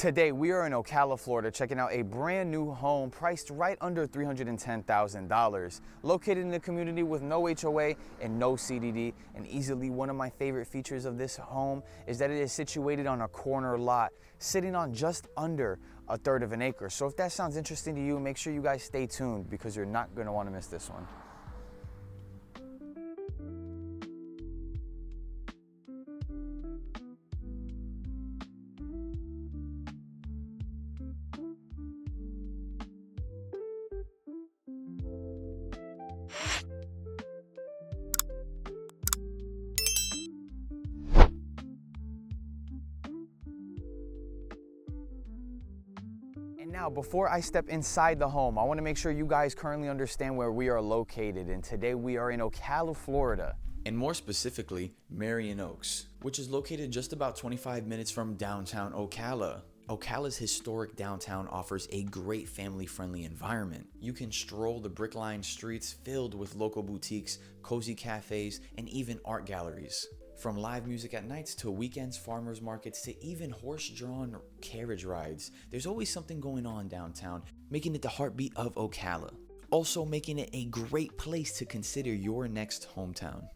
Today, we are in Ocala, Florida, checking out a brand new home priced right under $310,000, located in a community with no HOA and no CDD. And easily one of my favorite features of this home is that it is situated on a corner lot, sitting on just under a third of an acre. So if that sounds interesting to you, make sure you guys stay tuned because you're not going to want to miss this one. And now, before I step inside the home, I want to make sure you guys currently understand where we are located. And today we are in Ocala, Florida. And more specifically, Marion Oaks, which is located just about 25 minutes from downtown Ocala. Ocala's historic downtown offers a great family-friendly environment. You can stroll the brick-lined streets filled with local boutiques, cozy cafes, and even art galleries. From live music at nights to weekends, farmers markets, to even horse-drawn carriage rides, there's always something going on downtown, making it the heartbeat of Ocala. Also making it a great place to consider your next hometown.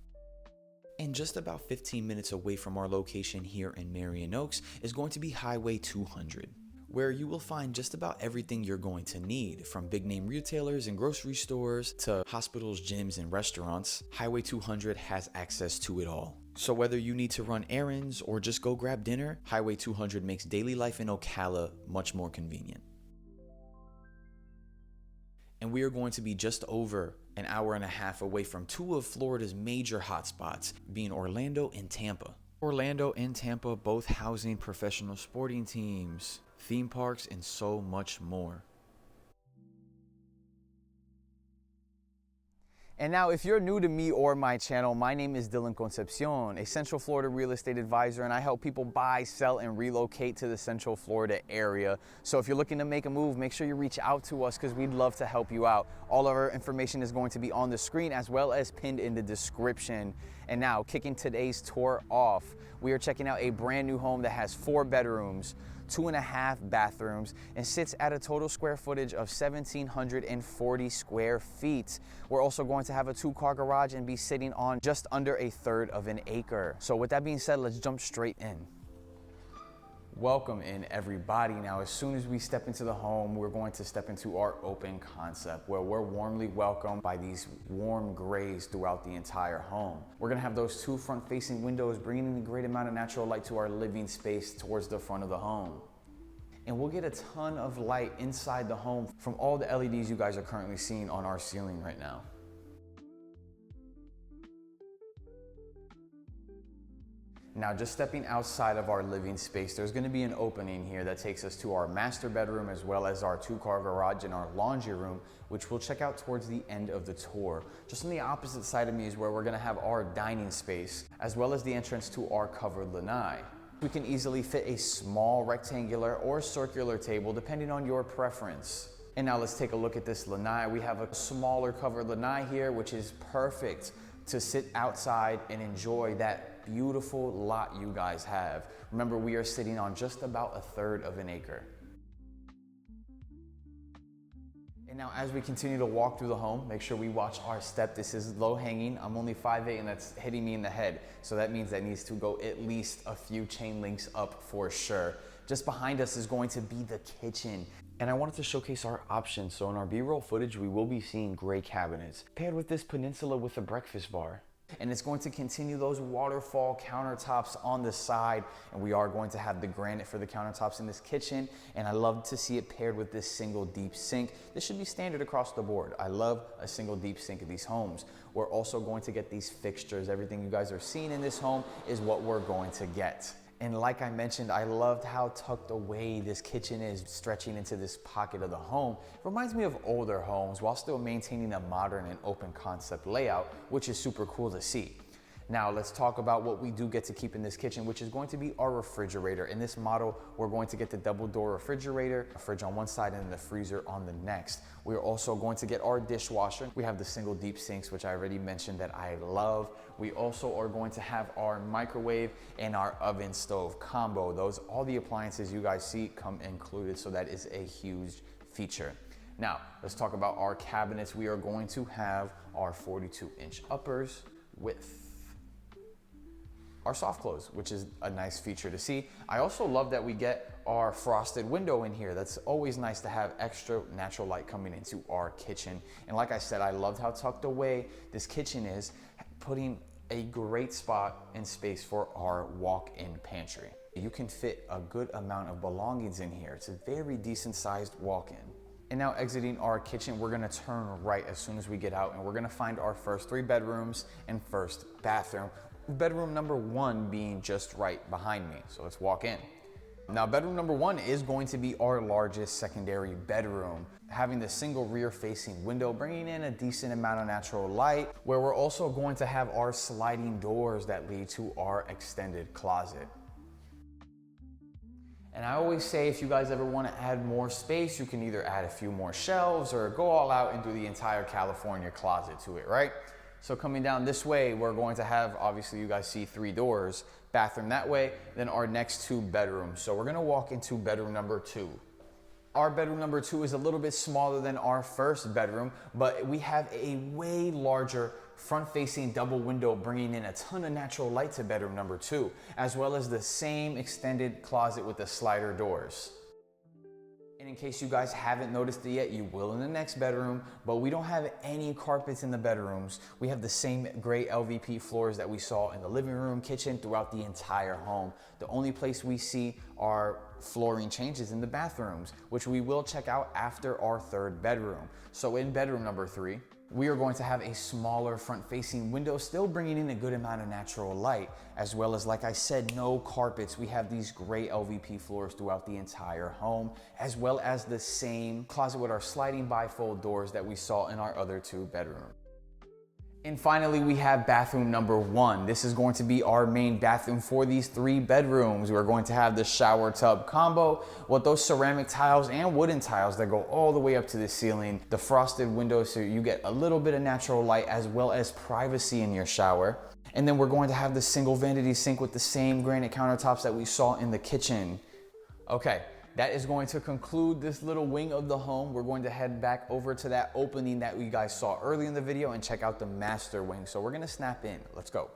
And just about 15 minutes away from our location here in Marion Oaks is going to be Highway 200, where you will find just about everything you're going to need, from big name retailers and grocery stores to hospitals, gyms, and restaurants. Highway 200 has access to it all. So whether you need to run errands or just go grab dinner, Highway 200 makes daily life in Ocala much more convenient. And we are going to be just over an hour and a half away from two of Florida's major hotspots, being Orlando and Tampa. Orlando and Tampa both housing professional sporting teams, theme parks, and so much more. And now, if you're new to me or my channel, my name is Dylan Concepcion, a Central Florida real estate advisor, and I help people buy, sell, and relocate to the Central Florida area. So if you're looking to make a move, make sure you reach out to us because we'd love to help you out. All of our information is going to be on the screen as well as pinned in the description. And now, kicking today's tour off, we are checking out a brand new home that has 4 bedrooms, 2.5 bathrooms, and sits at a total square footage of 1,740 square feet. We're also going to have a 2-car garage and be sitting on just under a third of an acre. So with that being said, let's jump straight in. Welcome in, everybody. Now, as soon as we step into the home, we're going to step into our open concept where we're warmly welcomed by these warm grays throughout the entire home. We're gonna have those 2 front-facing windows, bringing in a great amount of natural light to our living space towards the front of the home. And we'll get a ton of light inside the home from all the LEDs you guys are currently seeing on our ceiling right now. Now, just stepping outside of our living space, there's going to be an opening here that takes us to our master bedroom as well as our 2-car garage and our laundry room, which we'll check out towards the end of the tour. Just on the opposite side of me is where we're going to have our dining space, as well as the entrance to our covered lanai. We can easily fit a small rectangular or circular table depending on your preference. And now let's take a look at this lanai. We have a smaller covered lanai here, which is perfect to sit outside and enjoy that beautiful lot you guys have. Remember, we are sitting on just about a third of an acre. And now, as we continue to walk through the home, make sure we watch our step. This is low hanging. I'm only 5'8", and that's hitting me in the head. So that means that needs to go at least a few chain links up for sure. Just behind us is going to be the kitchen. And I wanted to showcase our options. So in our B-roll footage, we will be seeing gray cabinets paired with this peninsula with a breakfast bar. And it's going to continue those waterfall countertops on the side. And we are going to have the granite for the countertops in this kitchen. And I love to see it paired with this single deep sink. This should be standard across the board. I love a single deep sink in these homes. We're also going to get these fixtures. Everything you guys are seeing in this home is what we're going to get. And like I mentioned, I loved how tucked away this kitchen is, stretching into this pocket of the home. It reminds me of older homes while still maintaining a modern and open concept layout, which is super cool to see. Now let's talk about what we do get to keep in this kitchen, which is going to be our refrigerator. In this model, we're going to get the double door refrigerator, a fridge on one side and the freezer on the next. We're also going to get our dishwasher. We have the single deep sinks, which I already mentioned that I love. We also are going to have our microwave and our oven stove combo. Those, all the appliances you guys see come included, so that is a huge feature. Now, let's talk about our cabinets. We are going to have our 42-inch uppers with our soft close, which is a nice feature to see. I also love that we get our frosted window in here. That's always nice to have extra natural light coming into our kitchen. And like I said, I loved how tucked away this kitchen is, putting a great spot and space for our walk-in pantry. You can fit a good amount of belongings in here. It's a very decent sized walk-in. And now exiting our kitchen, we're gonna turn right as soon as we get out, and we're gonna find our first 3 bedrooms and first bathroom. Bedroom number 1 being just right behind me. So let's walk in. Now bedroom number 1 is going to be our largest secondary bedroom, having the single rear facing window, bringing in a decent amount of natural light, where we're also going to have our sliding doors that lead to our extended closet. And I always say, if you guys ever want to add more space, you can either add a few more shelves or go all out and do the entire California closet to it, right? So coming down this way, we're going to have, obviously you guys see 3 doors, bathroom that way, then our next 2 bedrooms. So we're gonna walk into bedroom number 2. Our bedroom number 2 is a little bit smaller than our first bedroom, but we have a way larger front-facing double window, bringing in a ton of natural light to bedroom number 2, as well as the same extended closet with the slider doors. And in case you guys haven't noticed it yet, you will in the next bedroom, but we don't have any carpets in the bedrooms. We have the same gray LVP floors that we saw in the living room, kitchen, throughout the entire home. The only place we see our flooring changes in the bathrooms, which we will check out after our 3rd bedroom. So in bedroom number 3, we are going to have a smaller front-facing window, still bringing in a good amount of natural light, as well as, like I said, no carpets. We have these gray LVP floors throughout the entire home, as well as the same closet with our sliding bifold doors that we saw in our other 2 bedrooms. And finally, we have bathroom number 1. This is going to be our main bathroom for these 3 bedrooms. We're going to have the shower tub combo with those ceramic tiles and wooden tiles that go all the way up to the ceiling. The frosted windows, so you get a little bit of natural light as well as privacy in your shower. And then we're going to have the single vanity sink with the same granite countertops that we saw in the kitchen. Okay. That is going to conclude this little wing of the home. We're going to head back over to that opening that we guys saw early in the video and check out the master wing. So we're gonna snap in, let's go.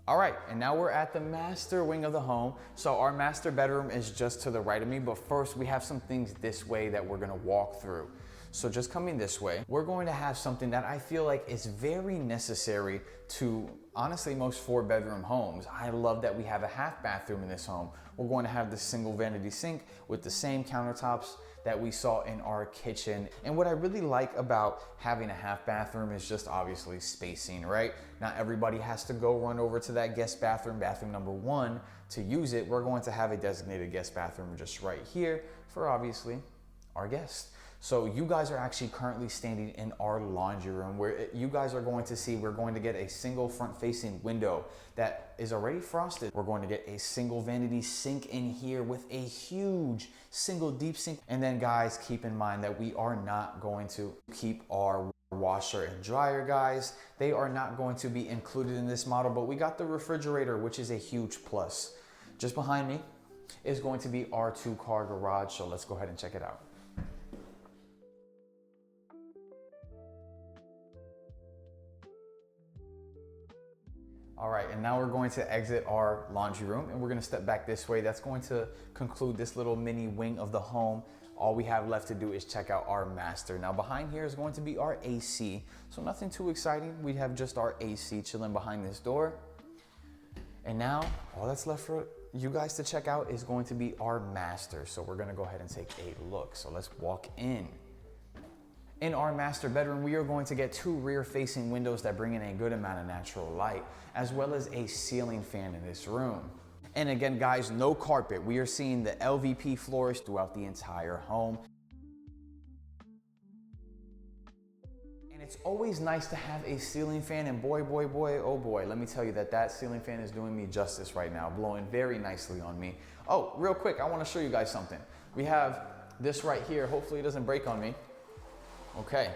All right, and now we're at the master wing of the home. So our master bedroom is just to the right of me, but first we have some things this way that we're gonna walk through. So just coming this way, we're going to have something that I feel like is very necessary to, honestly, most 4-bedroom homes. I love that we have a half bathroom in this home. We're going to have the single vanity sink with the same countertops that we saw in our kitchen. And what I really like about having a half bathroom is just obviously spacing, right? Not everybody has to go run over to that guest bathroom, bathroom number 1, to use it. We're going to have a designated guest bathroom just right here for, obviously, our guests. So you guys are actually currently standing in our laundry room, where you guys are going to see we're going to get a single front-facing window that is already frosted. We're going to get a single vanity sink in here with a huge single deep sink. And then guys, keep in mind that we are not going to keep our washer and dryer, guys. They are not going to be included in this model, but we got the refrigerator, which is a huge plus. Just behind me is going to be our 2-car garage. So let's go ahead and check it out. All right, and now we're going to exit our laundry room and we're gonna step back this way. That's going to conclude this little mini wing of the home. All we have left to do is check out our master. Now behind here is going to be our AC. So nothing too exciting. We have just our AC chilling behind this door. And now all that's left for you guys to check out is going to be our master. So we're gonna go ahead and take a look. So let's walk in. In our master bedroom, we are going to get 2 rear-facing windows that bring in a good amount of natural light, as well as a ceiling fan in this room. And again, guys, no carpet. We are seeing the LVP floors throughout the entire home. It's always nice to have a ceiling fan, and boy, oh boy, let me tell you that ceiling fan is doing me justice right now, blowing very nicely on me. Oh, real quick, I wanna show you guys something. We have this right here, hopefully it doesn't break on me. Okay,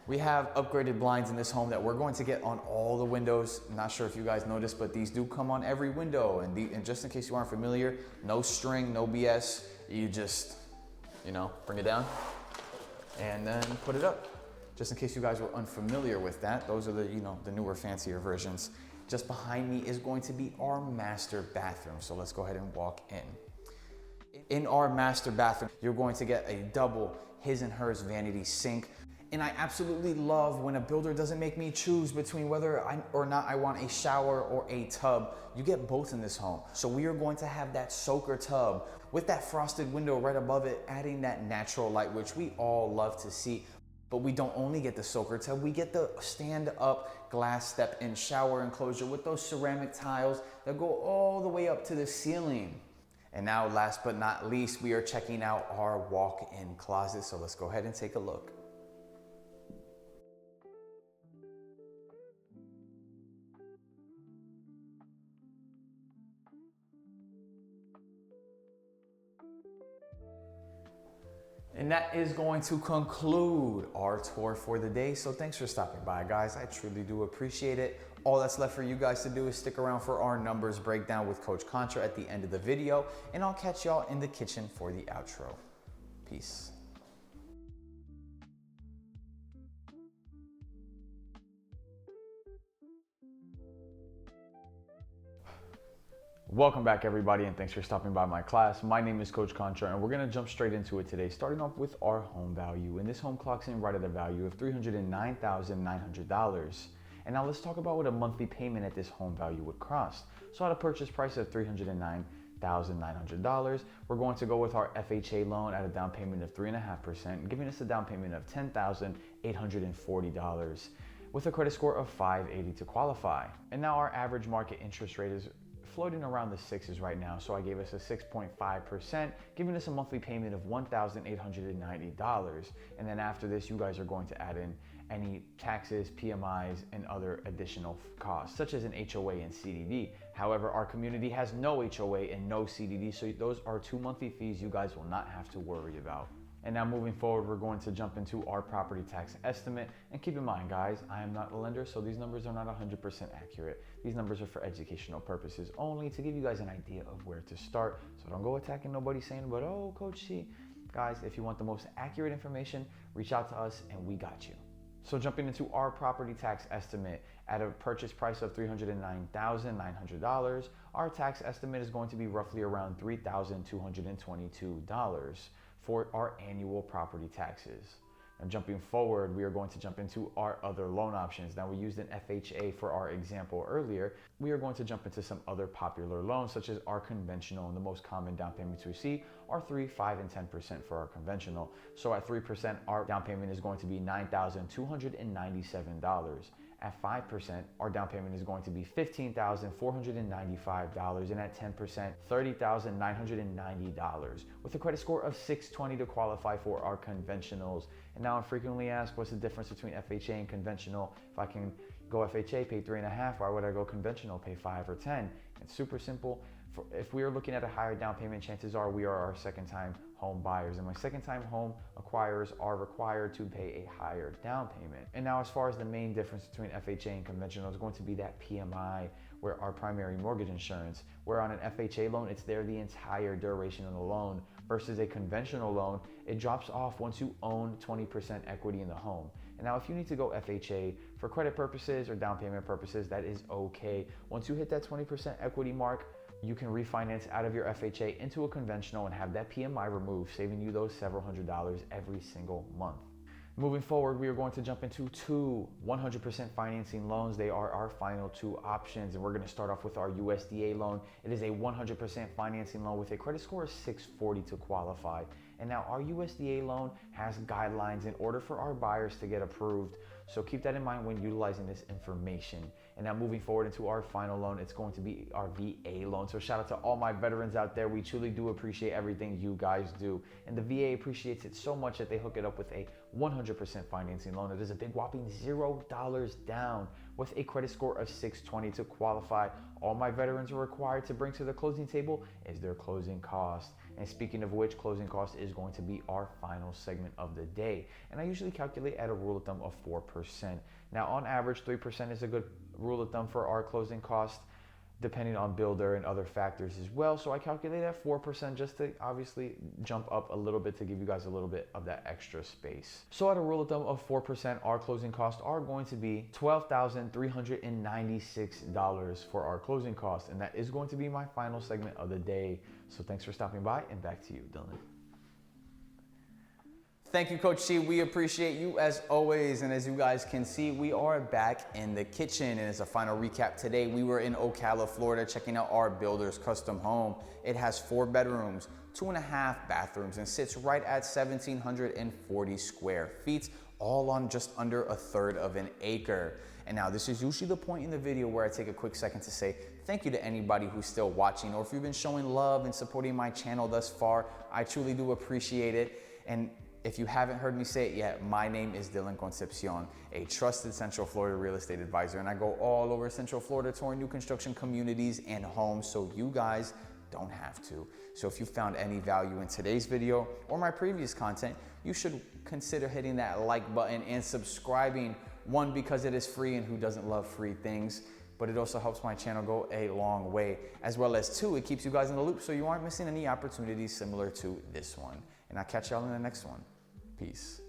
we have upgraded blinds in this home that we're going to get on all the windows. I'm not sure if you guys noticed, but these do come on every window. And just in case you aren't familiar, no string, no BS. You just, bring it down and then put it up. Just in case you guys were unfamiliar with that, those are the newer, fancier versions. Just behind me is going to be our master bathroom. So let's go ahead and walk in. In our master bathroom, you're going to get a double his and hers vanity sink. And I absolutely love when a builder doesn't make me choose between whether or not I want a shower or a tub. You get both in this home. So we are going to have that soaker tub with that frosted window right above it, adding that natural light, which we all love to see. But we don't only get the soaker tub, we get the stand-up glass step-in shower enclosure with those ceramic tiles that go all the way up to the ceiling. And now, last but not least, we are checking out our walk-in closet. So let's go ahead and take a look. And that is going to conclude our tour for the day. So thanks for stopping by, guys. I truly do appreciate it. All that's left for you guys to do is stick around for our numbers breakdown with Coach Contra at the end of the video. And I'll catch y'all in the kitchen for the outro. Peace. Welcome back, everybody, and thanks for stopping by my class. My name is Coach Contra, and we're gonna jump straight into it today, starting off with our home value. And this home clocks in right at a value of $309,900. And now let's talk about what a monthly payment at this home value would cost. So at a purchase price of $309,900, we're going to go with our FHA loan at a down payment of 3.5%, giving us a down payment of $10,840 with a credit score of 580 to qualify. And now our average market interest rate is floating around the sixes right now, so I gave us a 6.5%, giving us a monthly payment of $1,890. And then after this, you guys are going to add in any taxes, PMIs, and other additional costs, such as an HOA and CDD. However, our community has no HOA and no CDD, so those are 2 monthly fees you guys will not have to worry about. And now moving forward, we're going to jump into our property tax estimate. And keep in mind, guys, I am not a lender, so these numbers are not 100% accurate. These numbers are for educational purposes only, to give you guys an idea of where to start. So don't go attacking nobody saying, but oh, Coach C. Guys, if you want the most accurate information, reach out to us and we got you. So jumping into our property tax estimate, at a purchase price of $309,900, our tax estimate is going to be roughly around $3,222 for our annual property taxes. And jumping forward, we are going to jump into our other loan options. Now, we used an FHA for our example earlier. We are going to jump into some other popular loans, such as our conventional, and the most common down payments we see are 3%, 5%, and 10% for our conventional. So at 3%, our down payment is going to be $9,297. At 5%, our down payment is going to be $15,495, and at 10%, $30,990, with a credit score of 620 to qualify for our conventionals. And now I'm frequently asked, what's the difference between FHA and conventional? If I can go FHA, pay 3.5, why would I go conventional, pay 5 or 10? It's super simple. If we are looking at a higher down payment, chances are we are our second time home buyers, and my second time home acquirers are required to pay a higher down payment. And now, as far as the main difference between FHA and conventional is going to be that PMI, where our primary mortgage insurance, where on an FHA loan, it's there the entire duration of the loan, versus a conventional loan, it drops off once you own 20% equity in the home. And now if you need to go FHA for credit purposes or down payment purposes, that is okay. Once you hit that 20% equity mark, you can refinance out of your FHA into a conventional and have that PMI removed, saving you those several $100s every single month. Moving forward, we are going to jump into 2 100% financing loans. They are our final 2 options, and we're going to start off with our USDA loan. It is a 100% financing loan with a credit score of 640 to qualify. And now our USDA loan has guidelines in order for our buyers to get approved. So keep that in mind when utilizing this information. And now moving forward into our final loan, it's going to be our VA loan. So shout out to all my veterans out there. We truly do appreciate everything you guys do. And the VA appreciates it so much that they hook it up with a 100% financing loan. It is a big whopping $0 down with a credit score of 620 to qualify. All my veterans are required to bring to the closing table is their closing cost. And speaking of which, closing cost is going to be our final segment of the day. And I usually calculate at a rule of thumb of 4%. Now on average, 3% is a good rule of thumb for our closing cost, depending on builder and other factors as well. So I calculate at 4% just to obviously jump up a little bit to give you guys a little bit of that extra space. So at a rule of thumb of 4%, our closing costs are going to be $12,396 for our closing costs. And that is going to be my final segment of the day. So thanks for stopping by, and back to you, Dylan. Thank you, Coach C. We appreciate you as always. And as you guys can see, we are back in the kitchen. And as a final recap today, we were in Ocala, Florida, checking out our builder's custom home. It has 4 bedrooms, 2.5 bathrooms, and sits right at 1,740 square feet, all on just under 1/3 of an acre. And now this is usually the point in the video where I take a quick second to say thank you to anybody who's still watching, or if you've been showing love and supporting my channel thus far, I truly do appreciate it. And if you haven't heard me say it yet, my name is Dylan Concepcion, a trusted Central Florida real estate advisor, and I go all over Central Florida touring new construction communities and homes so you guys don't have to. So if you found any value in today's video or my previous content, you should consider hitting that like button and subscribing. One, because it is free, and who doesn't love free things? But it also helps my channel go a long way. As well as 2, it keeps you guys in the loop so you aren't missing any opportunities similar to this one. And I'll catch y'all in the next one. Peace.